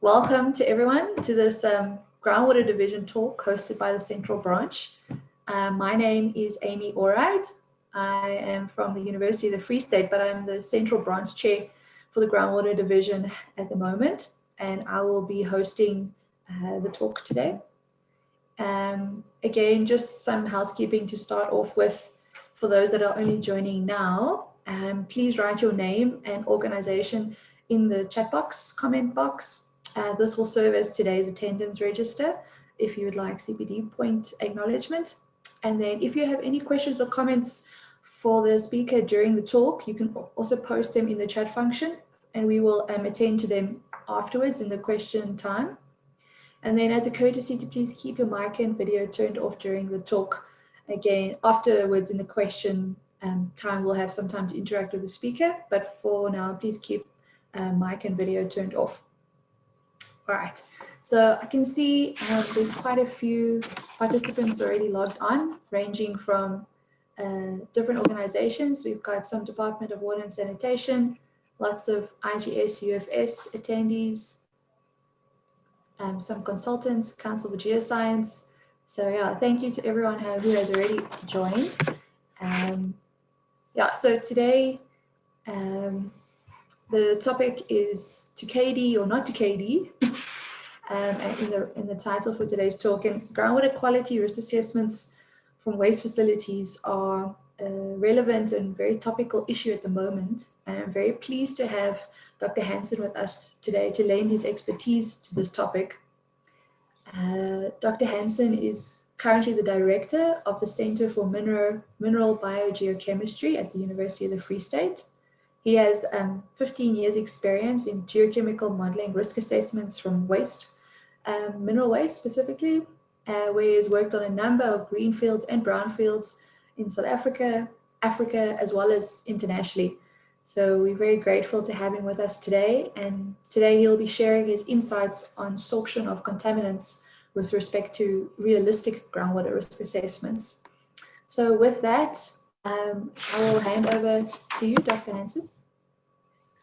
Welcome to everyone to this Groundwater Division talk hosted by the Central Branch. My name is Amy Allright. I am from the University of the Free State, but I'm the Central Branch Chair for the Groundwater Division at the moment, and I will be hosting the talk today. Again, just some housekeeping to start off with for those that are only joining now. Please write your name and organization in the chat box, comment box. This will serve as today's attendance register if you would like CPD point acknowledgement. And then if you have any questions or comments for the speaker during the talk, you can also post them in the chat function and we will attend to them afterwards in the question time. And then as a courtesy to please keep your mic and video turned off during the talk. Again, afterwards in the question time, we'll have some time to interact with the speaker, but for now, please keep mic and video turned off. All right, so I can see there's quite a few participants already logged on, ranging from different organizations. We've got some Department of Water and Sanitation, lots of IGS, UFS attendees, some consultants, Council for Geoscience. So yeah, thank you to everyone who has already joined. Yeah, so today the topic is to KD or not to KD, in the title for today's talk. And groundwater quality risk assessments from waste facilities are a relevant and very topical issue at the moment. And I'm very pleased to have Dr. Hansen with us today to lend his expertise to this topic. Dr. Hansen is currently the director of the Center for Mineral Biogeochemistry at the University of the Free State. He has 15 years experience in geochemical modeling risk assessments from waste, mineral waste specifically, where he has worked on a number of greenfields and brownfields in South Africa, as well as internationally. So we're very grateful to have him with us today. And today he'll be sharing his insights on sorption of contaminants with respect to realistic groundwater risk assessments. So with that, I will hand over to you, Dr. Hansen.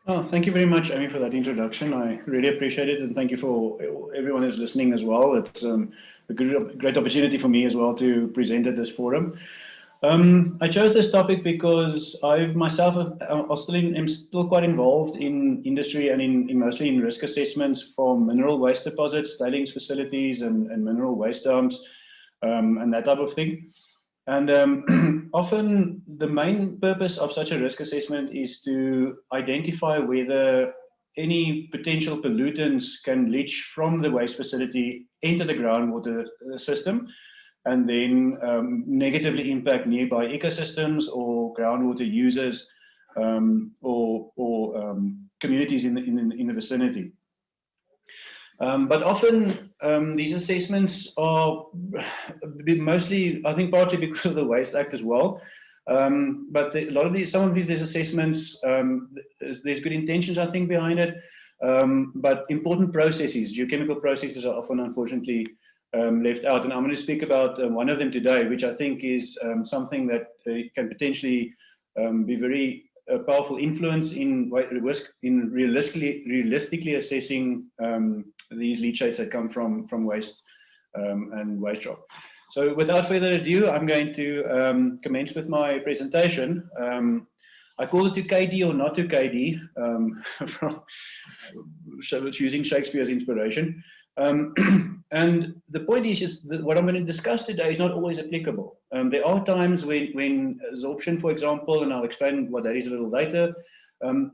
Oh, thank you very much, Amy, for that introduction. I really appreciate it, and thank you for everyone who's listening as well. It's a great opportunity for me as well to present at this forum. I chose this topic because I myself am still quite involved in industry and mostly in risk assessments from mineral waste deposits, tailings facilities, and mineral waste dumps, and that type of thing. And often the main purpose of such a risk assessment is to identify whether any potential pollutants can leach from the waste facility into the groundwater system and then negatively impact nearby ecosystems or groundwater users or communities in the vicinity. But often these assessments are mostly, I think, partly because of the Waste Act as well. But some of these assessments, there's good intentions, I think, behind it. But important processes, geochemical processes, are often, unfortunately, left out. And I'm going to speak about one of them today, which I think is something that can potentially be very powerful influence in realistically assessing these leachates that come from waste and waste rock. So without further ado, I'm going to commence with my presentation. I call it to KD or not to KD, using Shakespeare's inspiration. And the point is that what I'm going to discuss today is not always applicable. There are times when absorption, for example, and I'll explain what that is a little later,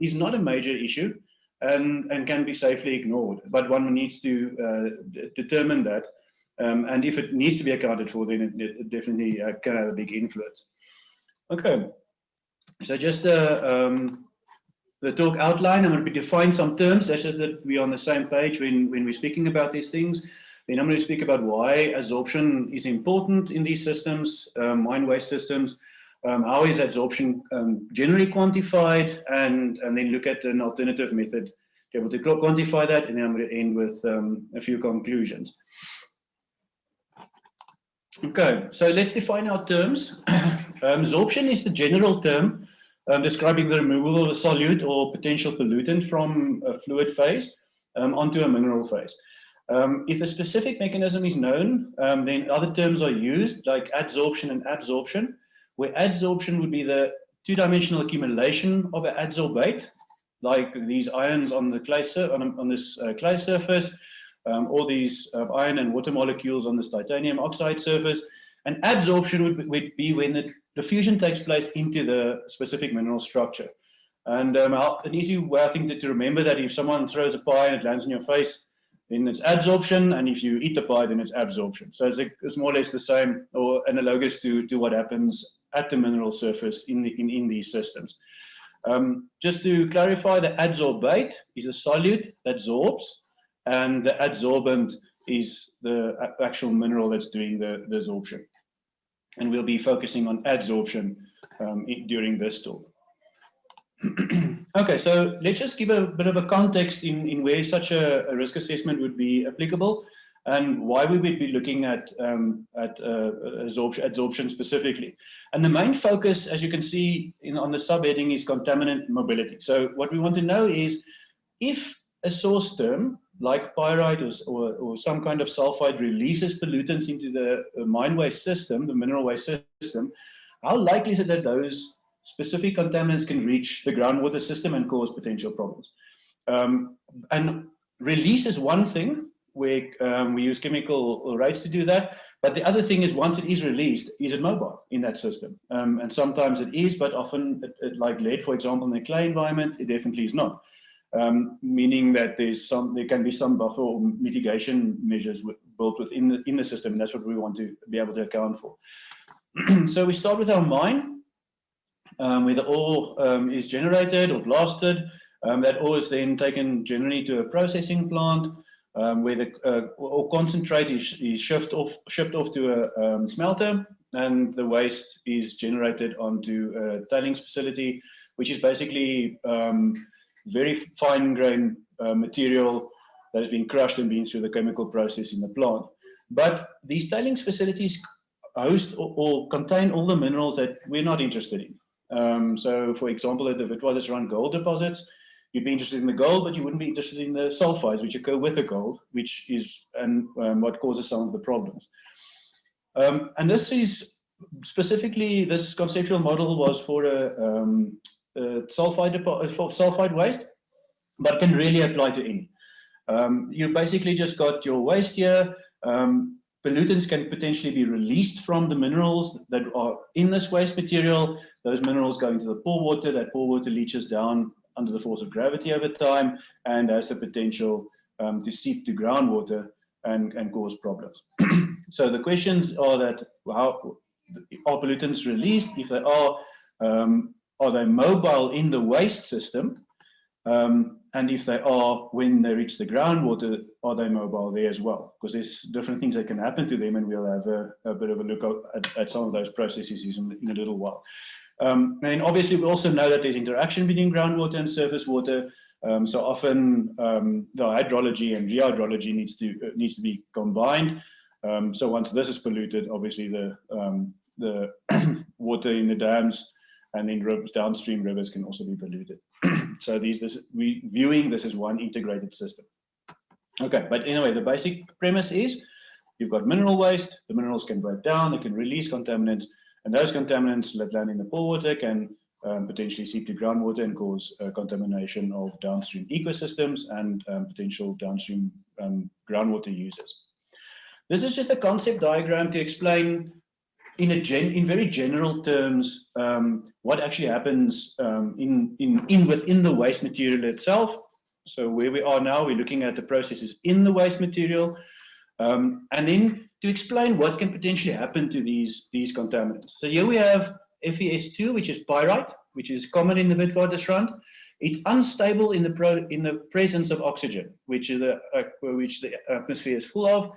is not a major issue and can be safely ignored. But one needs to determine that. And if it needs to be accounted for, then it definitely can have a big influence. Okay, so just the talk outline, I'm going to define some terms, just so that we're on the same page when we're speaking about these things. Then I'm going to speak about why absorption is important in these systems, mine waste systems. How is absorption generally quantified, and then look at an alternative method to be able to quantify that. And then I'm going to end with a few conclusions. Okay, so let's define our terms. Absorption is the general term describing the removal of a solute or potential pollutant from a fluid phase onto a mineral phase. If a specific mechanism is known, then other terms are used, like adsorption and absorption, where adsorption would be the two-dimensional accumulation of an adsorbate, like these ions on the clay on this clay surface, or these iron and water molecules on this titanium oxide surface. And adsorption would be when the diffusion takes place into the specific mineral structure. And an easy way, I think, to remember that if someone throws a pie and it lands on your face, then it's adsorption, and if you eat the pie, then it's absorption. So it's more or less the same, or analogous to what happens at the mineral surface in these systems. Just to clarify, the adsorbate is a solute that sorbs, and the adsorbent is the actual mineral that's doing the absorption. And we'll be focusing on adsorption during this talk. Okay, so let's just give a bit of a context in where such a risk assessment would be applicable and why we would be looking at adsorption specifically. And the main focus, as you can see on the subheading, is contaminant mobility. So what we want to know is if a source term like pyrite or some kind of sulfide releases pollutants into the mine waste system, the mineral waste system, how likely is it that those specific contaminants can reach the groundwater system and cause potential problems? And release is one thing, where we use chemical rates to do that. But the other thing is, once it is released, is it mobile in that system? And sometimes it is, but often, like lead, for example, in the clay environment, it definitely is not. Meaning that there can be some buffer or mitigation measures built within the system, and that's what we want to be able to account for. So we start with our mine, where the ore is generated or blasted. That ore is then taken generally to a processing plant, where the ore concentrate is shipped off to a smelter, and the waste is generated onto a tailings facility, which is basically very fine-grained material that has been crushed and been through the chemical process in the plant. But these tailings facilities host or contain all the minerals that we're not interested in. So, for example, at the Witwatersrand gold deposits, you'd be interested in the gold, but you wouldn't be interested in the sulfides, which occur with the gold, which is what causes some of the problems. And this is specifically, this conceptual model was for sulfide waste, but can really apply to any. You basically just got your waste here. Pollutants can potentially be released from the minerals that are in this waste material. Those minerals go into the pore water. That pore water leaches down under the force of gravity over time and has the potential to seep to groundwater and cause problems. So the questions are that, how are pollutants released? If they are they mobile in the waste system? And if they are, when they reach the groundwater, are they mobile there as well? Because there's different things that can happen to them, and we'll have a bit of a look at some of those processes in a little while. And obviously, we also know that there's interaction between groundwater and surface water. So often, the hydrology and gehydrology needs to be combined. So once this is polluted, obviously the water in the dams and then downstream rivers can also be polluted. So we viewing this as one integrated system. Okay, but anyway, the basic premise is you've got mineral waste. The minerals can break down, they can release contaminants, and those contaminants that land in the pore water can potentially seep to groundwater and cause contamination of downstream ecosystems and potential downstream groundwater users. This is just a concept diagram to explain in very general terms what actually happens within the waste material itself. So where we are now, we're looking at the processes in the waste material, and then to explain what can potentially happen to these contaminants. So here we have FeS2, which is pyrite, which is common in the Witwatersrand. It's unstable in the presence of oxygen, which the atmosphere is full of.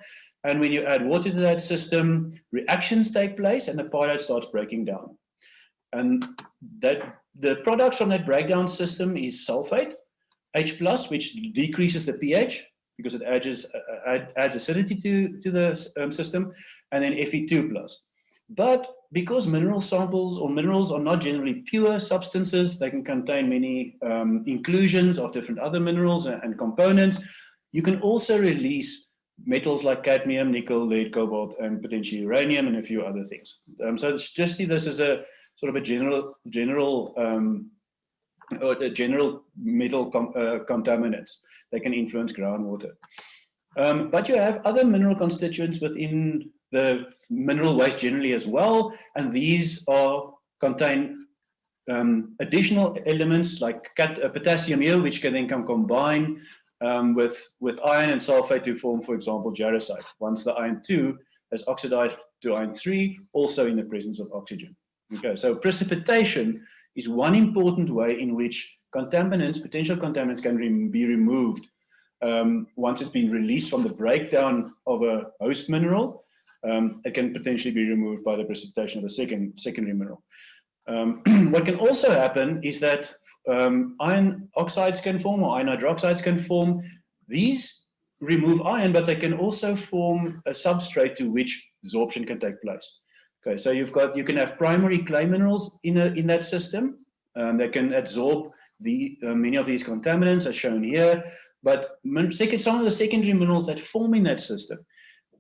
And when you add water to that system, reactions take place and the pyrite starts breaking down. And the products from that breakdown system is sulfate, H+, which decreases the pH because it adds acidity to the system, and then Fe2+. But because mineral samples or minerals are not generally pure substances, they can contain many inclusions of different other minerals and components. You can also release metals like cadmium, nickel, lead, cobalt, and potentially uranium, and a few other things. So just see this as a sort of a general metal contaminants that can influence groundwater. But you have other mineral constituents within the mineral waste generally as well, and these contain additional elements like potassium here, which can then combine with iron and sulfate to form, for example, jarosite. Once the iron 2 has oxidized to iron 3, also in the presence of oxygen. Okay, so precipitation is one important way in which contaminants, potential contaminants, can be removed once it's been released from the breakdown of a host mineral. It can potentially be removed by the precipitation of a secondary mineral. What can also happen is that iron oxides can form, or iron hydroxides can form. These remove iron, but they can also form a substrate to which absorption can take place. Okay, so you can have primary clay minerals in that system that can absorb many of these contaminants, as shown here. But some of the secondary minerals that form in that system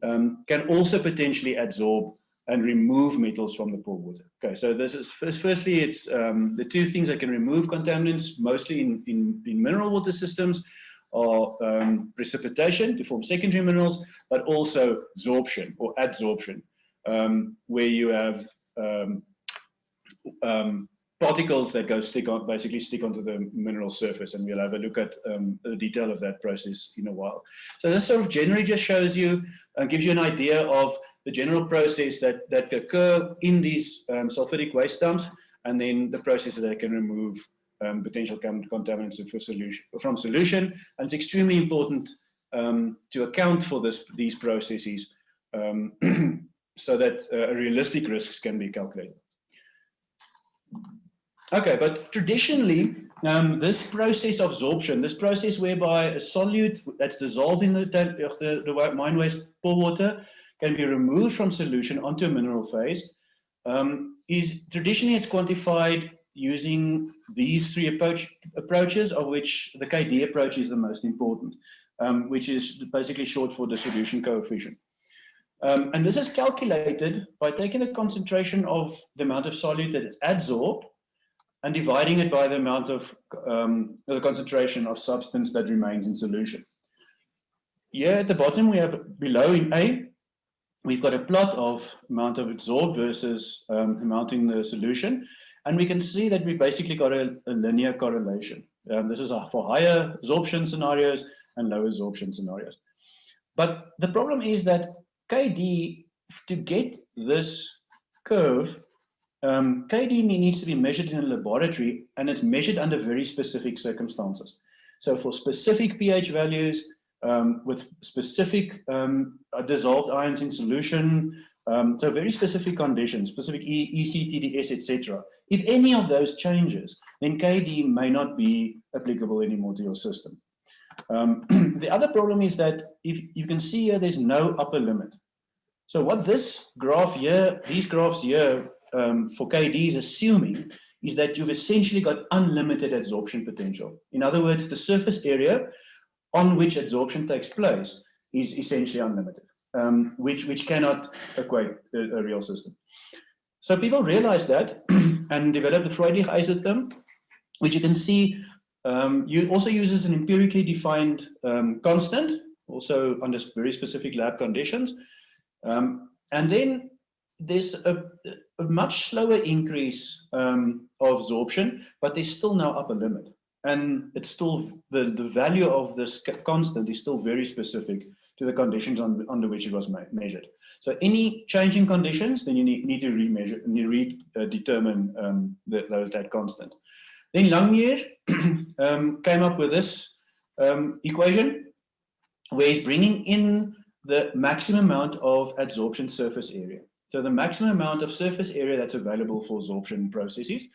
can also potentially absorb and remove metals from the pore water. Okay, so this is firstly, it's the two things that can remove contaminants, mostly in mineral water systems, are precipitation to form secondary minerals, but also absorption or adsorption, where you have particles that basically stick onto the mineral surface, and we'll have a look at the detail of that process in a while. So this sort of generally just shows you and gives you an idea of the general process that occur in these sulfidic waste dumps, and then the processes that can remove potential contaminants from solution. And it's extremely important to account for these processes so that realistic risks can be calculated. Okay, but traditionally, this process of absorption, this process whereby a solute that's dissolved in the mine waste pore water can be removed from solution onto a mineral phase, is traditionally it's quantified using these three approaches, of which the KD approach is the most important, which is basically short for distribution coefficient. And this is calculated by taking the concentration of the amount of solute that is adsorbed and dividing it by the amount of the concentration of substance that remains in solution. Here at the bottom, we have below in A, we've got a plot of amount of adsorbed versus amount in the solution. And we can see that we basically got a linear correlation. This is for higher absorption scenarios and low absorption scenarios. But the problem is that KD, to get this curve, KD needs to be measured in a laboratory, and it's measured under very specific circumstances. So for specific pH values, with specific dissolved ions in solution, so very specific conditions, specific EC, TDS, etc. If any of those changes, then KD may not be applicable anymore to your system. The other problem is that if you can see here, there's no upper limit. So what this graph here, these graphs here for KD is assuming is that you've essentially got unlimited adsorption potential. In other words, the surface area on which adsorption takes place is essentially unlimited, which cannot equate a real system. So people realized that and developed the Freundlich isotherm, which you can see also uses an empirically defined constant, also under very specific lab conditions. And then there's a much slower increase of absorption, but there's still no upper limit. And it's still, the value of this constant is still very specific to the conditions under which it was measured. So any change in conditions, then you need to remeasure, redetermine that constant. Then Langmuir came up with this equation, where he's bringing in the maximum amount of adsorption surface area. So the maximum amount of surface area that's available for absorption processes.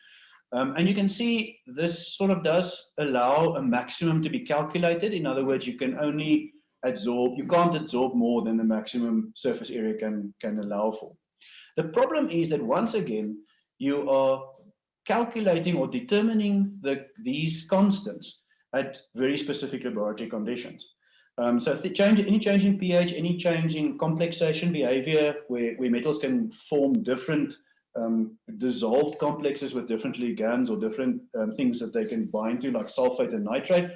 And you can see this sort of does allow a maximum to be calculated. In other words, you can only absorb, you can't absorb more than the maximum surface area can allow for. The problem is that once again, you are calculating or determining these constants at very specific laboratory conditions. So if any change in pH, any change in complexation behavior, where metals can form different dissolved complexes with different ligands or different things that they can bind to, like sulfate and nitrate.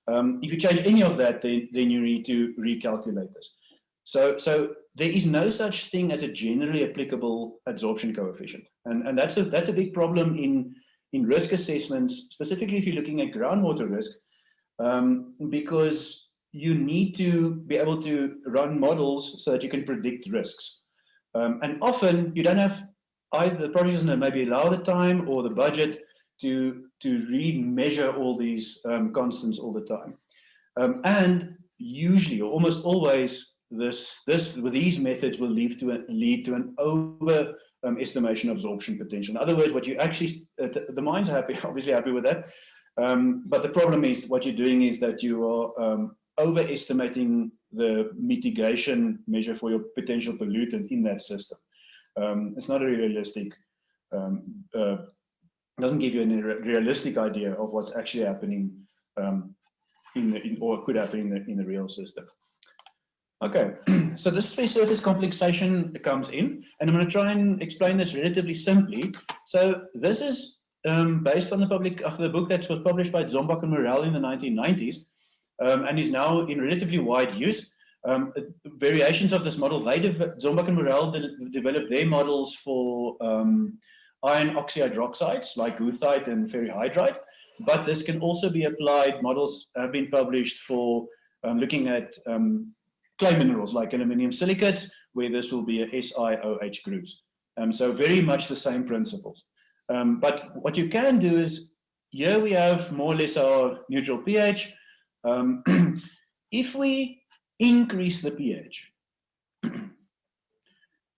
If you change any of that, then you need to recalculate this. So there is no such thing as a generally applicable adsorption coefficient, and that's a big problem in risk assessments, specifically if you're looking at groundwater risk, because you need to be able to run models so that you can predict risks. And often you don't have either the project doesn't maybe allow the time or the budget to re-measure all these constants all the time. And usually, or almost always, with these methods will lead to an over estimation of absorption potential. In other words, what you actually the mind's obviously happy with that, but the problem is what you're doing is that you are overestimating the mitigation measure for your potential pollutant in that system. It's not a realistic, doesn't give you any realistic idea of what's actually happening or could happen in the real system. Okay, so this surface complexation comes in, and I'm going to try and explain this relatively simply. So this is based on the book that was published by Zombach and Morel in the 1990s, and is now in relatively wide use. Variations of this model, Zombach and Morel developed their models for iron oxyhydroxides like guthite and ferrihydrite, but this can also be applied. Models have been published for looking at clay minerals like aluminium silicates, where this will be a SiOH groups. So very much the same principles. But what you can do is, here we have more or less our neutral pH. If we increase the pH,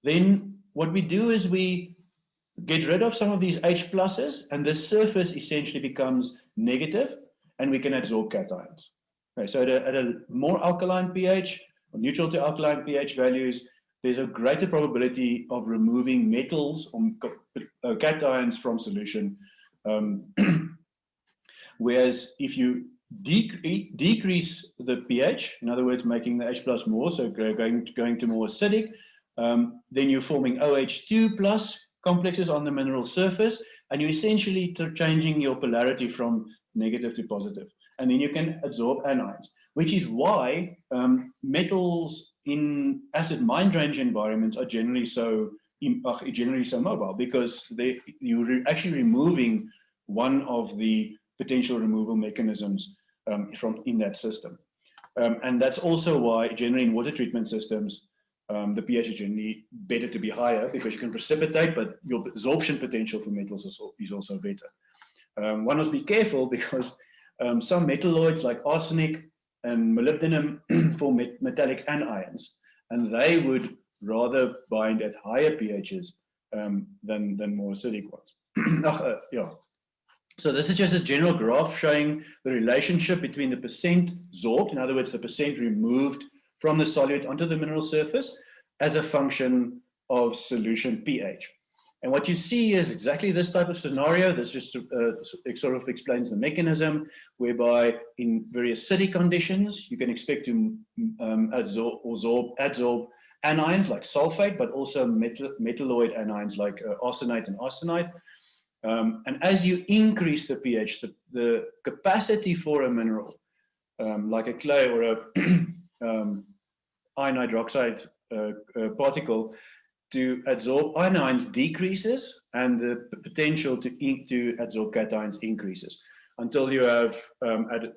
then what we do is we get rid of some of these H pluses, and the surface essentially becomes negative, and we can adsorb cations. Okay, so at a more alkaline pH, or neutral to alkaline pH values, there's a greater probability of removing metals or cations from solution. Whereas if you decrease the pH, in other words, making the H plus more, so going to more acidic, then you're forming OH2 plus complexes on the mineral surface, and you're essentially changing your polarity from negative to positive. And then you can adsorb anions, which is why metals in acid mine drainage environments are generally so mobile, because you're actually removing one of the potential removal mechanisms from in that system. And that's also why generally in water treatment systems, the pH is generally better to be higher, because you can precipitate, but your absorption potential for metals is also better. One must be careful, because some metalloids like arsenic and molybdenum form metallic anions, and they would rather bind at higher pHs than more acidic ones. Yeah. So this is just a general graph showing the relationship between the percent absorbed, in other words, the percent removed from the solute onto the mineral surface, as a function of solution pH. And what you see is exactly this type of scenario. This just it sort of explains the mechanism, whereby in very acidic conditions, you can expect to adsorb anions like sulfate, but also metalloid anions like arsenate and arsenite. And as you increase the pH, the capacity for a mineral, like a clay or a iron hydroxide particle, to adsorb anions decreases, and the potential to adsorb cations increases, until you have at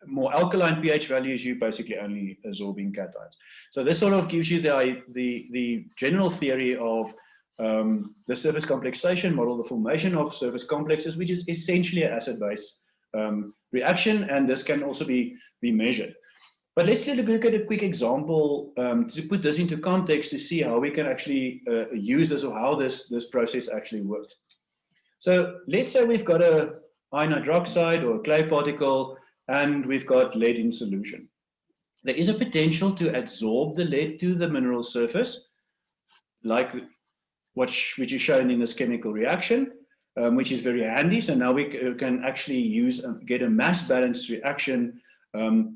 more alkaline pH values, you basically only absorbing cations. So this sort of gives you the general theory of the surface complexation model, the formation of surface complexes, which is essentially an acid-base reaction, and this can also be measured. But let's look at a quick example to put this into context, to see how we can actually use this, or how this process actually works. So let's say we've got a iron hydroxide or a clay particle, and we've got lead in solution. There is a potential to adsorb the lead to the mineral surface, like which is shown in this chemical reaction, which is very handy. So now we can actually get a mass balance reaction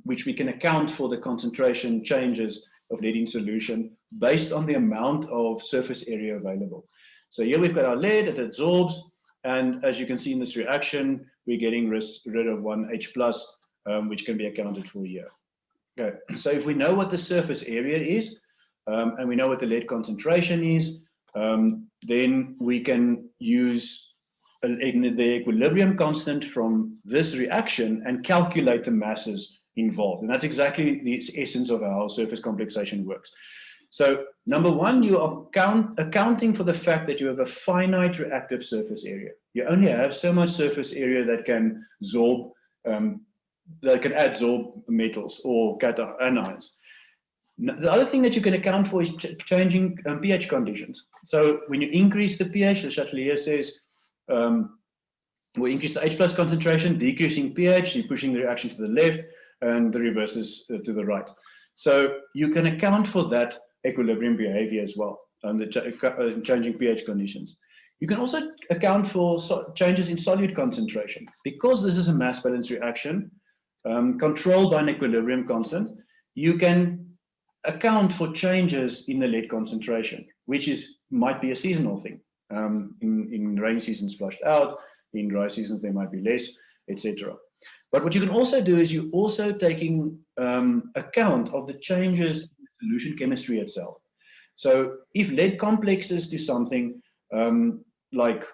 which we can account for the concentration changes of lead in solution based on the amount of surface area available. So here we've got our lead, it absorbs, and as you can see in this reaction, we're getting rid of one H+, which can be accounted for here. Okay, so if we know what the surface area is, and we know what the lead concentration is, then we can use the equilibrium constant from this reaction and calculate the masses involved. And that's exactly the essence of how surface complexation works. So number one, you are accounting for the fact that you have a finite reactive surface area. You only have so much surface area that can absorb, adsorb metals or anions. The other thing that you can account for is changing pH conditions. So when you increase the pH, the Chatelier says, we increase the H+ concentration, decreasing pH, you're pushing the reaction to the left, and the reverse is to the right. So you can account for that equilibrium behavior as well, and the changing pH conditions. You can also account for changes in solute concentration. Because this is a mass balance reaction controlled by an equilibrium constant, you can account for changes in the lead concentration, which might be a seasonal thing. In rainy seasons flushed out, in dry seasons there might be less, etc. But what you can also do is you're also taking account of the changes in the solution chemistry itself. So if lead complexes to something like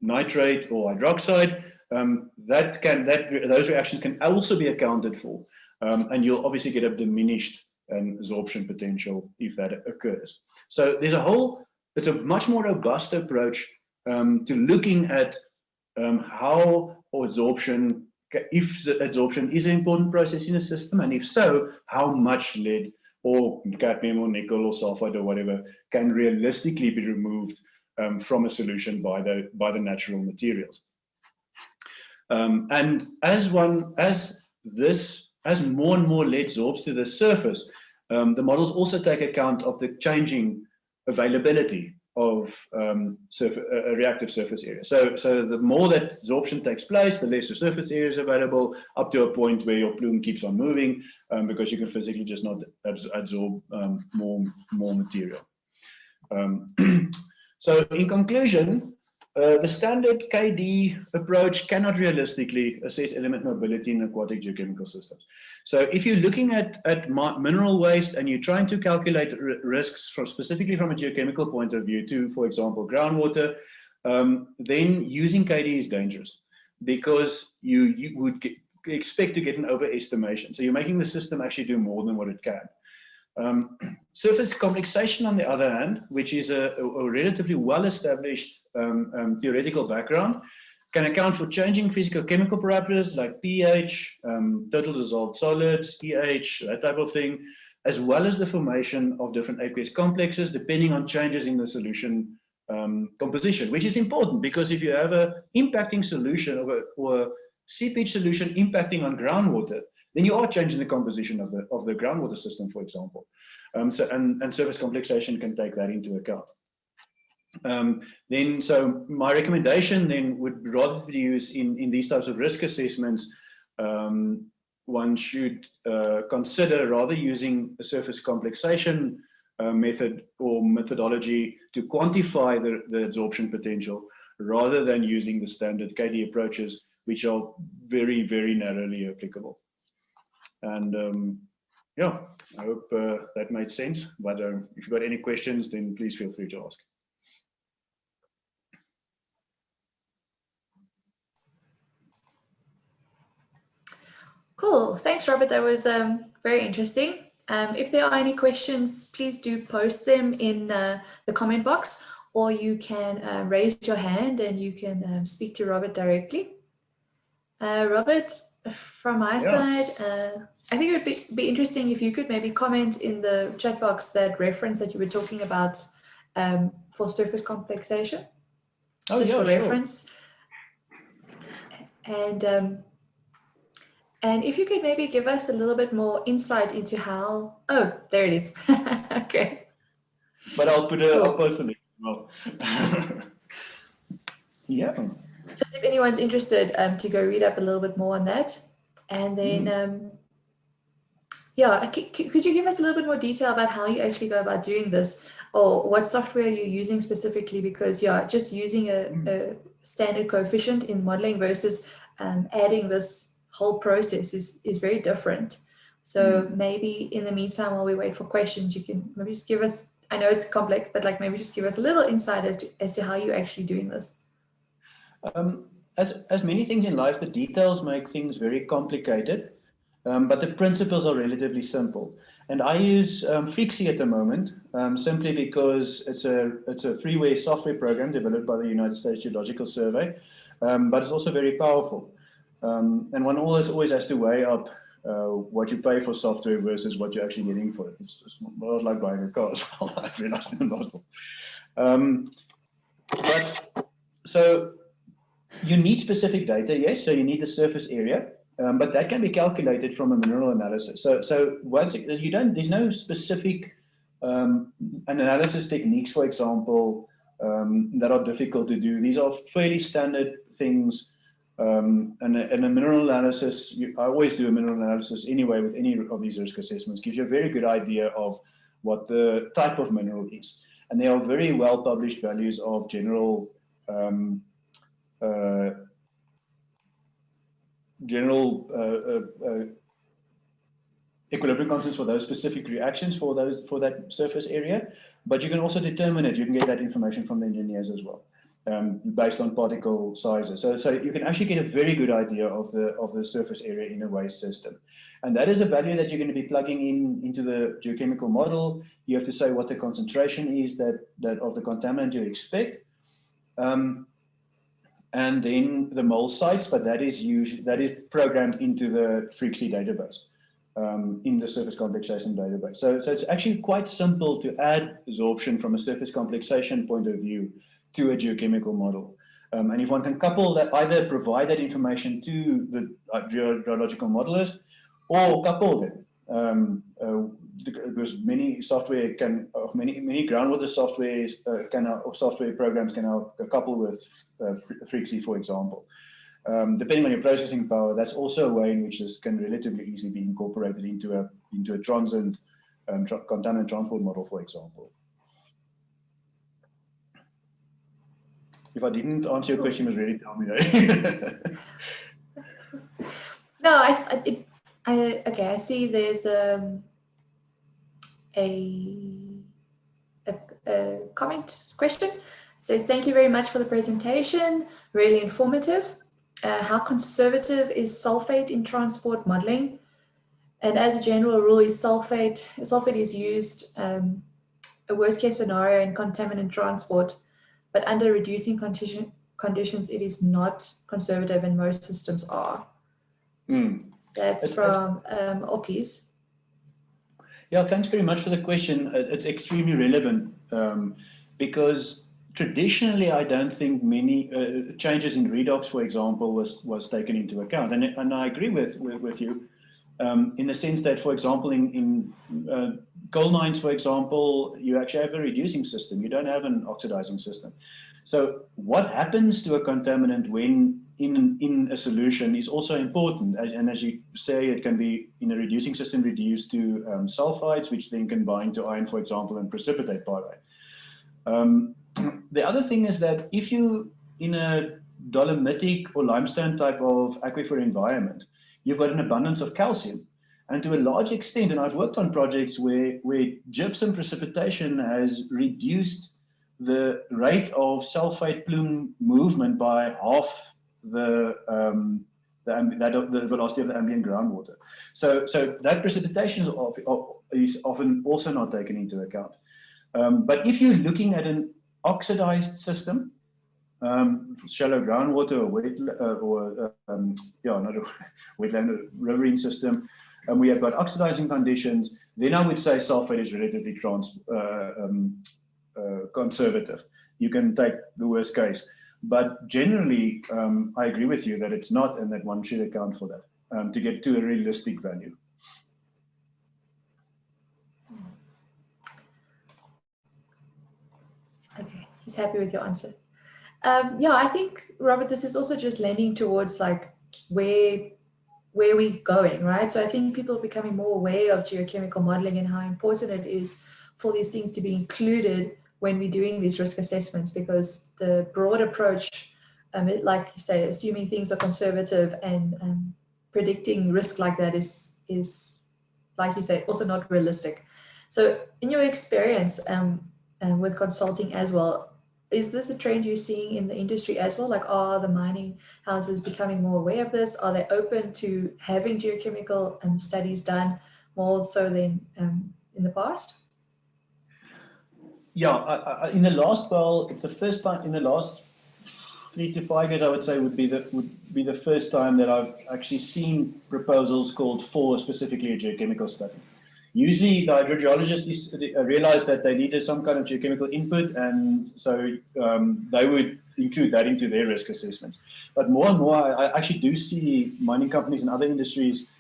nitrate or hydroxide, those reactions can also be accounted for, and you'll obviously get a diminished absorption potential if that occurs. So it's a much more robust approach to looking at how absorption, if the absorption is an important process in a system, and if so, how much lead or cadmium or nickel or sulfate or whatever can realistically be removed from a solution by the natural materials. And as more and more lead absorbs to the surface, the models also take account of the changing availability of reactive surface area. So the more that absorption takes place, the less the surface area is available, up to a point where your plume keeps on moving, because you can physically just not absorb more material. So in conclusion, the standard KD approach cannot realistically assess element mobility in aquatic geochemical systems. So if you're looking at mineral waste and you're trying to calculate risks specifically from a geochemical point of view to, for example, groundwater, then using KD is dangerous, because you would expect to get an overestimation. So you're making the system actually do more than what it can. Surface complexation, on the other hand, which is a relatively well-established theoretical background, can account for changing physicochemical parameters like pH, total dissolved solids, pH, that type of thing, as well as the formation of different aqueous complexes depending on changes in the solution composition, which is important because if you have an impacting solution or a seepage solution impacting on groundwater, then you are changing the composition of the groundwater system, for example. And surface complexation can take that into account. So my recommendation then would rather be used in these types of risk assessments. One should consider rather using a surface complexation method or methodology to quantify the absorption potential, rather than using the standard KD approaches, which are very, very narrowly applicable. And yeah, I hope that made sense. But if you've got any questions, then please feel free to ask. Cool. Thanks, Robert. That was very interesting. If there are any questions, please do post them in the comment box, or you can raise your hand and you can speak to Robert directly. Robert, from my side, I think it would be interesting if you could maybe comment in the chat box that reference that you were talking about for surface complexation, just for reference. And if you could maybe give us a little bit more insight into how, oh, there it is. Okay. But I'll put a post a link as well. Yeah. Just if anyone's interested to go read up a little bit more on that. And then Yeah, could you give us a little bit more detail about how you actually go about doing this, or what software you're using specifically? Because yeah, just using a standard coefficient in modeling versus adding this whole process is very different. So maybe in the meantime, while we wait for questions, you can maybe just give us, I know it's complex, but like maybe just give us a little insight as to how you're actually doing this. As many things in life, the details make things very complicated, but the principles are relatively simple. And I use Freaksy at the moment, simply because it's a freeware software program developed by the United States Geological Survey, but it's also very powerful. And one always has to weigh up what you pay for software versus what you're actually getting for it. It's more like buying a car as well. I've realized in the last one. So you need specific data, yes. So you need the surface area, but that can be calculated from a mineral analysis. So once there's no specific analysis techniques, for example, that are difficult to do. These are fairly standard things. And a mineral analysis, I always do a mineral analysis anyway with any of these risk assessments, gives you a very good idea of what the type of mineral is. And there are very well published values of general equilibrium constants for those specific reactions for that surface area, but you can also determine it. You can get that information from the engineers as well, based on particle sizes. So you can actually get a very good idea of the surface area in a waste system, and that is a value that you're going to be plugging into the geochemical model. You have to say what the concentration is that of the contaminant you expect. And then the mole sites, but that is programmed into the Freaksy database, in the surface complexation database. So it's actually quite simple to add absorption from a surface complexation point of view to a geochemical model. And if one can couple that, either provide that information to the geological modelers, or couple them, because many software can, many groundwater softwares or software programs can now couple with Freaksy, for example. Depending on your processing power, that's also a way in which this can relatively easily be incorporated into a transient contaminant transport model, for example. If I didn't answer your question, really tell me that. No, okay. I see there's a comment question. It says, thank you very much for the presentation. Really informative. How conservative is sulfate in transport modeling? And as a general rule, sulfate is used a worst case scenario in contaminant transport, but under reducing conditions, it is not conservative, and most systems are. That's from Okis. Yeah, thanks very much for the question. It's extremely relevant, because traditionally, I don't think many changes in redox, for example, was taken into account. And I agree with you, in the sense that, for example, in coal mines, for example, you actually have a reducing system. You don't have an oxidizing system. So what happens to a contaminant when in a solution is also important. And as you say, it can be in a reducing system reduced to sulfides, which then can bind to iron, for example, and precipitate pyrite. The other thing is that if you, in a dolomitic or limestone type of aquifer environment, you've got an abundance of calcium. And to a large extent, and I've worked on projects where gypsum precipitation has reduced the rate of sulfate plume movement by half the velocity of the ambient groundwater. So that precipitation is often also not taken into account. But if you're looking at an oxidized system, shallow groundwater or not a wetland, a riverine system, and we have got oxidizing conditions, then I would say sulfate is relatively conservative. You can take the worst case. But generally, I agree with you that it's not, and that one should account for that to get to a realistic value. Okay, he's happy with your answer. Yeah, I think, Robert, this is also just lending towards like where where we're going, right? So I think people are becoming more aware of geochemical modeling and how important it is for these things to be included when we're doing these risk assessments, because the broad approach, like you say, assuming things are conservative and predicting risk like that is, like you say, also not realistic. So in your experience with consulting as well, is this a trend you're seeing in the industry as well? Like, are the mining houses becoming more aware of this? Are they open to having geochemical studies done more so than in the past? Yeah, in the last, well, it's the first time in the last 3 to 5 years, I would say would be the first time that I've actually seen proposals called for specifically a geochemical study. Usually, the hydrogeologists realized that they needed some kind of geochemical input, and so they would include that into their risk assessments. But more and more, I actually do see mining companies and other industries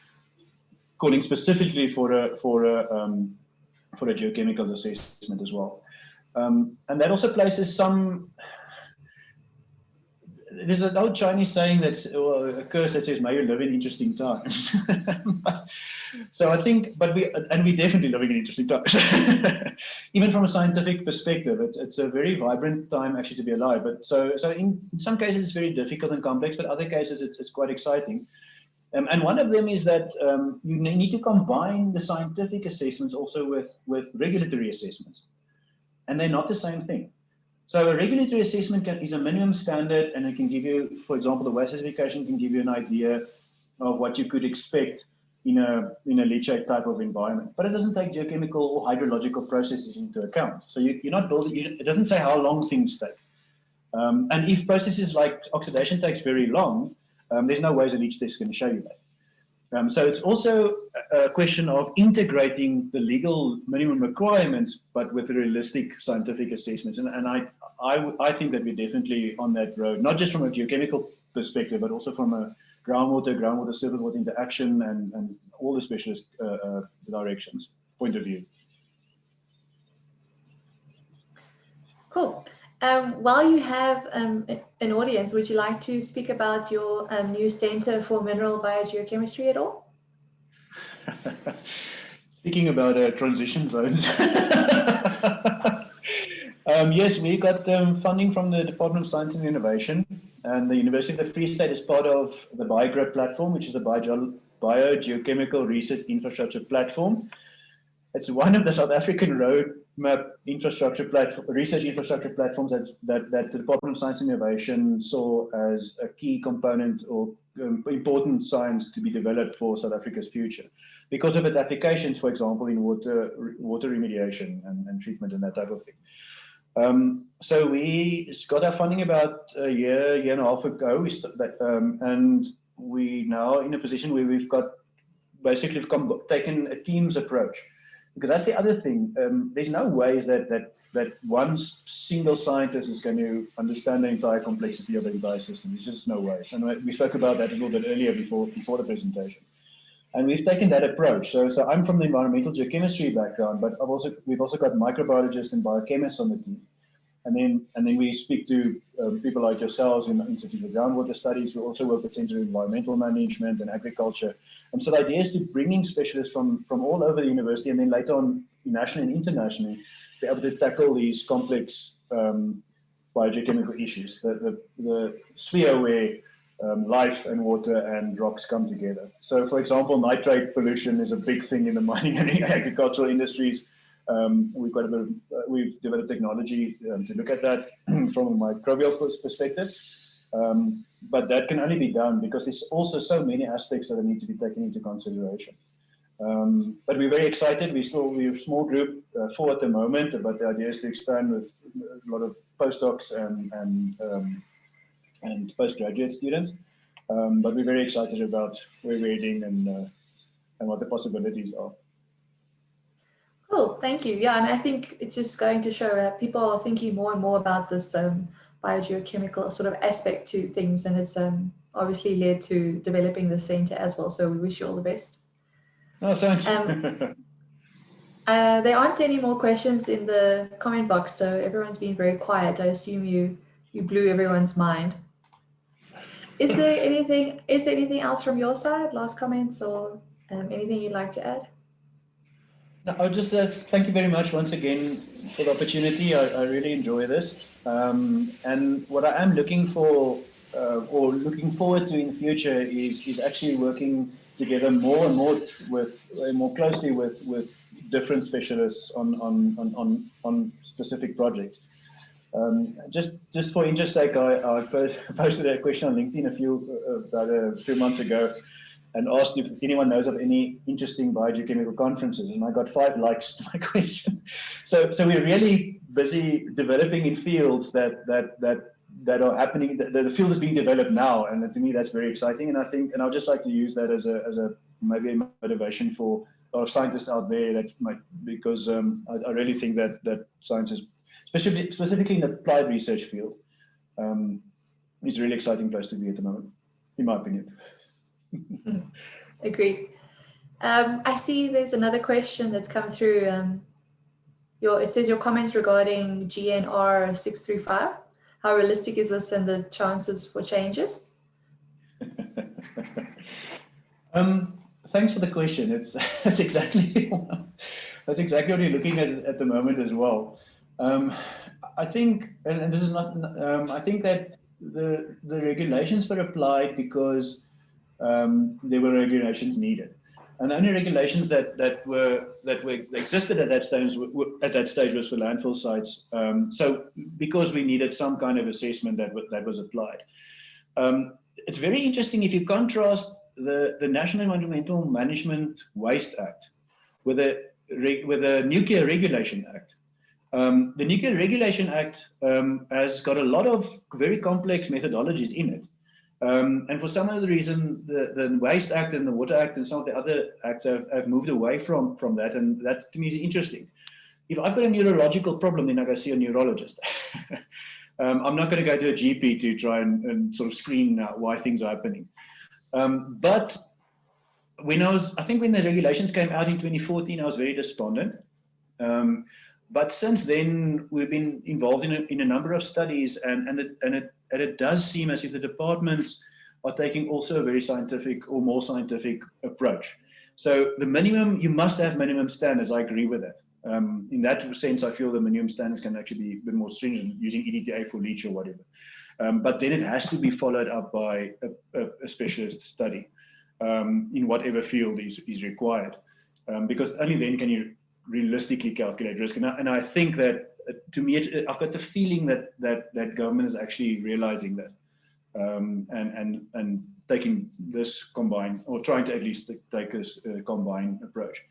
calling specifically for a geochemical assessment as well. And that also places some. There's an old Chinese saying that's a curse that says, "May you live in interesting times." So I think, but we definitely living in interesting times. Even from a scientific perspective, it's a very vibrant time actually to be alive. But so in some cases it's very difficult and complex, but other cases it's quite exciting. And one of them is that you need to combine the scientific assessments also with regulatory assessments, and they're not the same thing. So a regulatory assessment is a minimum standard, and it can give you, for example, the waste certification can give you an idea of what you could expect in a leachate type of environment. But it doesn't take geochemical or hydrological processes into account. So you're not building, it doesn't say how long things take. And if processes like oxidation takes very long, there's no ways a leach test is going to show you that. So it's also a question of integrating the legal minimum requirements, but with realistic scientific assessments. And I think that we're definitely on that road, not just from a geochemical perspective, but also from a groundwater, surface water interaction, and all the specialist directions point of view. Cool. While you have an audience, would you like to speak about your new Center for Mineral Biogeochemistry at all? Speaking about transition zones. Yes, we got funding from the Department of Science and Innovation, and the University of the Free State is part of the BioGRIP platform, which is the Biogeochemical Research Infrastructure Platform. It's one of the South African roadmap research infrastructure platforms that the Department of Science and Innovation saw as a key component or important science to be developed for South Africa's future, because of its applications, for example, in water remediation and treatment and that type of thing. So we got our funding about a year and a half ago, and we now in a position where we've taken a team's approach. Because that's the other thing. There's no ways that one single scientist is going to understand the entire complexity of the entire system. There's just no ways. And we spoke about that a little bit earlier before the presentation. And we've taken that approach. So I'm from the environmental geochemistry background, but we've also got microbiologists and biochemists on the team. And then we speak to people like yourselves in the Institute of Groundwater Studies. We also work with Center of Environmental Management and Agriculture. And so the idea is to bring in specialists from all over the university, and then later on, nationally and internationally, be able to tackle these complex biogeochemical issues, the sphere where life and water and rocks come together. So, for example, nitrate pollution is a big thing in the mining and agricultural industries. We've developed technology to look at that from a microbial perspective, but that can only be done because there's also so many aspects that need to be taken into consideration. But we're very excited. We're a small group, 4 at the moment, but the idea is to expand with a lot of postdocs and postgraduate students. But we're very excited about where we're heading and what the possibilities are. Cool, thank you. Yeah, and I think it's just going to show that people are thinking more and more about this biogeochemical sort of aspect to things, and it's obviously led to developing the center as well. So we wish you all the best. Oh, thanks. There aren't any more questions in the comment box, so everyone's been very quiet. I assume you blew everyone's mind. Is there anything else from your side? Last comments or anything you'd like to add? No, I just thank you very much once again for the opportunity. I really enjoy this. And what I am looking for or looking forward to in the future is actually working together more and more closely with different specialists on specific projects. Just for interest sake, I first posted a question on LinkedIn about a few months ago, and asked if anyone knows of any interesting biogeochemical conferences, and I got 5 likes to my question. So we're really busy developing in fields that are happening. The field is being developed now, and to me that's very exciting. And I would just like to use that as a maybe a motivation for our scientists out there that might, because I really think that science is, specifically in the applied research field, is a really exciting place to be at the moment, in my opinion. Agreed. I see there's another question that's come through. It says your comments regarding GNR 635. How realistic is this and the chances for changes? Thanks for the question. That's exactly what you're looking at the moment as well. I think, and this is not. I think that the regulations were applied because there were regulations needed, and the only regulations that existed at that stage was for landfill sites. So because we needed some kind of assessment that was applied. It's very interesting if you contrast the National Environmental Management Waste Act with the Nuclear Regulation Act. The Nuclear Regulation Act has got a lot of very complex methodologies in it. And for some other reason, the Waste Act and the Water Act and some of the other acts have moved away from that, and that to me is interesting. If I've got a neurological problem, then I go see a neurologist. I'm not going to go to a GP to try and sort of screen why things are happening. But I think when the regulations came out in 2014, I was very despondent. But since then, we've been involved in a number of studies, and it does seem as if the departments are taking also a very scientific or more scientific approach. So you must have minimum standards. I agree with that. In that sense, I feel the minimum standards can actually be a bit more stringent, using EDTA for leach or whatever. But then it has to be followed up by a specialist study in whatever field is required, because only then can you realistically calculate risk. And I think that, to me, I've got the feeling that government is actually realizing that, and taking this combined, or trying to at least take this combined approach.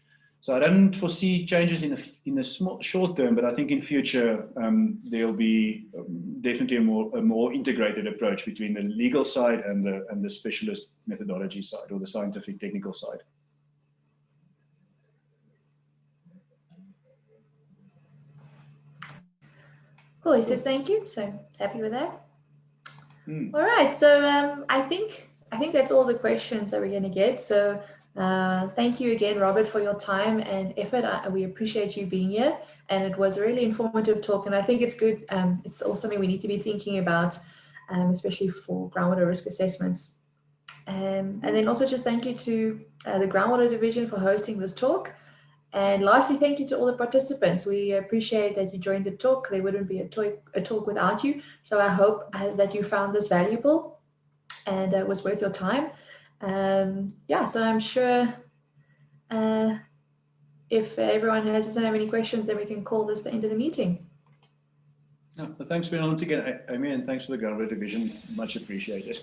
So I don't foresee changes in the short term, but I think in future there'll be definitely a more integrated approach between the legal side and the specialist methodology side, or the scientific technical side. Cool. He says thank you. So happy with that. All right. So I think that's all the questions that we're going to get. So thank you again, Robert, for your time and effort. We appreciate you being here, and it was a really informative talk. And I think it's good. It's also something we need to be thinking about, especially for groundwater risk assessments. And then also just thank you to the Groundwater Division for hosting this talk. And lastly, thank you to all the participants. We appreciate that you joined the talk. There wouldn't be a talk without you. So I hope that you found this valuable and it was worth your time. Yeah, so I'm sure if everyone doesn't have any questions, then we can call this the end of the meeting. No, thanks for once again, Amy, and thanks for the Groundwater Division. Much appreciated.